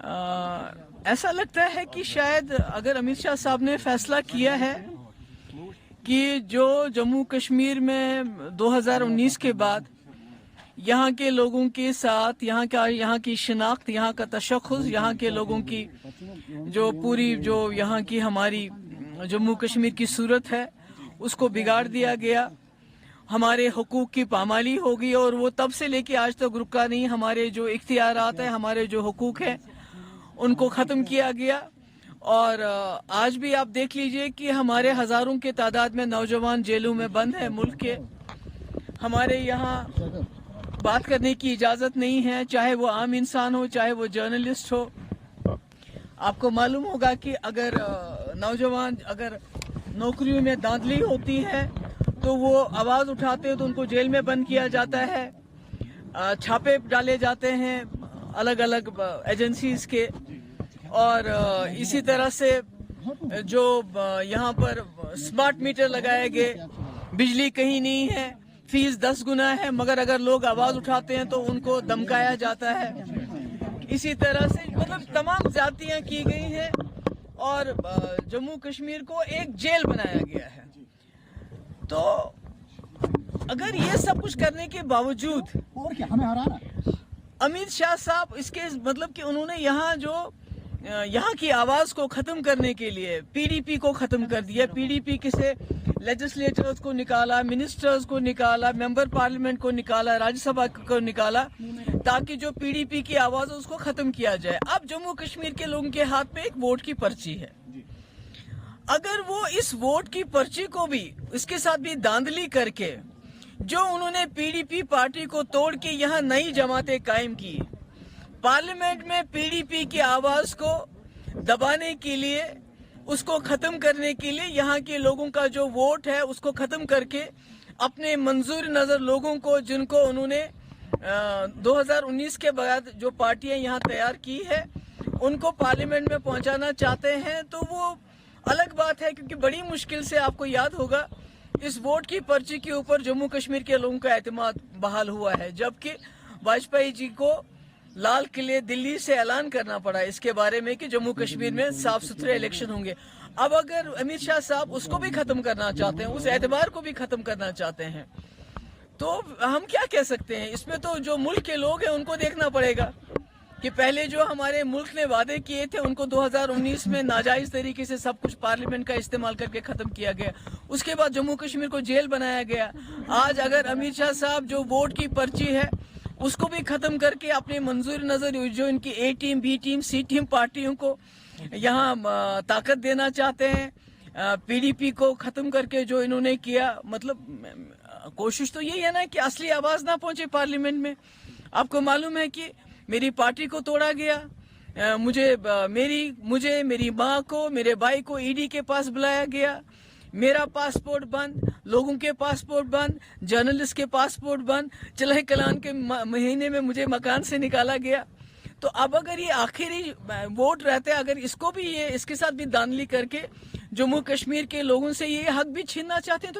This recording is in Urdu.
ایسا لگتا ہے کہ شاید اگر امت شاہ صاحب نے فیصلہ کیا ہے کہ جو جموں کشمیر میں 2019 کے بعد یہاں کے لوگوں کے ساتھ یہاں کی شناخت، یہاں کا تشخص، یہاں کے لوگوں کی جو پوری جو یہاں کی ہماری جموں کشمیر کی صورت ہے اس کو بگاڑ دیا گیا، ہمارے حقوق کی پامالی ہوگی اور وہ تب سے لے کے آج تک رکا نہیں۔ ہمارے جو اختیارات ہیں، ہمارے جو حقوق ہیں ان کو ختم کیا گیا، اور آج بھی آپ دیکھ لیجئے کہ ہمارے ہزاروں کے تعداد میں نوجوان جیلوں میں بند ہیں ملک کے۔ ہمارے یہاں بات کرنے کی اجازت نہیں ہے، چاہے وہ عام انسان ہو، چاہے وہ جرنلسٹ ہو۔ آپ کو معلوم ہوگا کہ اگر نوجوان اگر نوکریوں میں دھاندلی ہوتی ہے تو وہ آواز اٹھاتے ہیں تو ان کو جیل میں بند کیا جاتا ہے، چھاپے ڈالے جاتے ہیں الگ الگ ایجنسیز کے، اور اسی طرح سے جو یہاں پر سمارٹ میٹر لگائے گئے، بجلی کہیں نہیں ہے، فیس 10 گنا ہے، مگر اگر لوگ آواز اٹھاتے ہیں تو ان کو دمکایا جاتا ہے۔ اسی طرح سے مطلب تمام زیادتیاں کی گئی ہیں اور جموں کشمیر کو ایک جیل بنایا گیا ہے۔ تو اگر یہ سب کچھ کرنے کے باوجود امت شاہ صاحب اس کے مطلب کہ انہوں نے یہاں کی آواز کو ختم کرنے کے لیے پی ڈی پی کو ختم کر دیا۔ پی ڈی پی کسے لیجسلیٹرز کو نکالا، منسٹرز کو نکالا، ممبر پارلیمنٹ کو نکالا، راجیہ سبھا کو نکالا، تاکہ جو پی ڈی پی کی آواز ہے اس کو ختم کیا جائے۔ اب جموں کشمیر کے لوگوں کے ہاتھ میں ایک ووٹ کی پرچی ہے، اگر وہ اس ووٹ کی پرچی کو بھی اس کے ساتھ بھی دھاندلی کر کے جو انہوں نے پی ڈی پی پارٹی کو توڑ کے یہاں نئی جماعتیں قائم کی، پارلیمنٹ میں پی ڈی پی کی آواز کو دبانے کے لیے، اس کو ختم کرنے کے لیے، یہاں کے لوگوں کا جو ووٹ ہے اس کو ختم کر کے اپنے منظور نظر لوگوں کو، جن کو انہوں نے 2019 کے بعد جو پارٹیاں یہاں تیار کی ہے ان کو پارلیمنٹ میں پہنچانا چاہتے ہیں، تو وہ الگ بات ہے، کیونکہ بڑی مشکل سے آپ کو یاد ہوگا اس ووٹ کی پرچی کے اوپر جموں کشمیر کے لوگوں کا اعتماد بحال ہوا ہے، جبکہ واجپئی جی کو لال قلعے دلی سے اعلان کرنا پڑا اس کے بارے میں کہ جموں کشمیر میں صاف ستھرے الیکشن ہوں گے۔ اب اگر امت شاہ صاحب اس کو بھی ختم کرنا چاہتے ہیں، اس اعتبار کو بھی ختم کرنا چاہتے ہیں، تو ہم کیا کہہ سکتے ہیں؟ اس میں تو جو ملک کے لوگ ہیں ان کو دیکھنا پڑے گا کہ پہلے جو ہمارے ملک نے وعدے کیے تھے ان کو 2019 میں ناجائز طریقے سے سب کچھ پارلیمنٹ کا استعمال کر کے ختم کیا گیا، اس کے بعد جموں کشمیر کو جیل بنایا گیا۔ آج اگر امت شاہ صاحب جو ووٹ کی پرچی ہے اس کو بھی ختم کر کے اپنے منظور نظر جو ان کی A team, B team, C team پارٹیوں کو یہاں طاقت دینا چاہتے ہیں، پی ڈی پی کو ختم کر کے جو انہوں نے کیا، مطلب کوشش تو یہی ہے نا کہ اصلی آواز نہ پہنچے پارلیمنٹ میں۔ آپ کو معلوم ہے کہ میری پارٹی کو توڑا گیا، مجھے میری ماں کو، میرے بھائی کو ای ڈی کے پاس بلایا گیا، میرا پاسپورٹ بند، لوگوں کے پاسپورٹ بند، جرنلسٹ کے پاسپورٹ بند، چلہ کلان کے مہینے میں مجھے مکان سے نکالا گیا۔ تو اب اگر یہ آخری ووٹ رہتے، اگر اس کو بھی اس کے ساتھ بھی دھاندلی کر کے جموں کشمیر کے لوگوں سے یہ حق بھی چھیننا چاہتے ہیں تو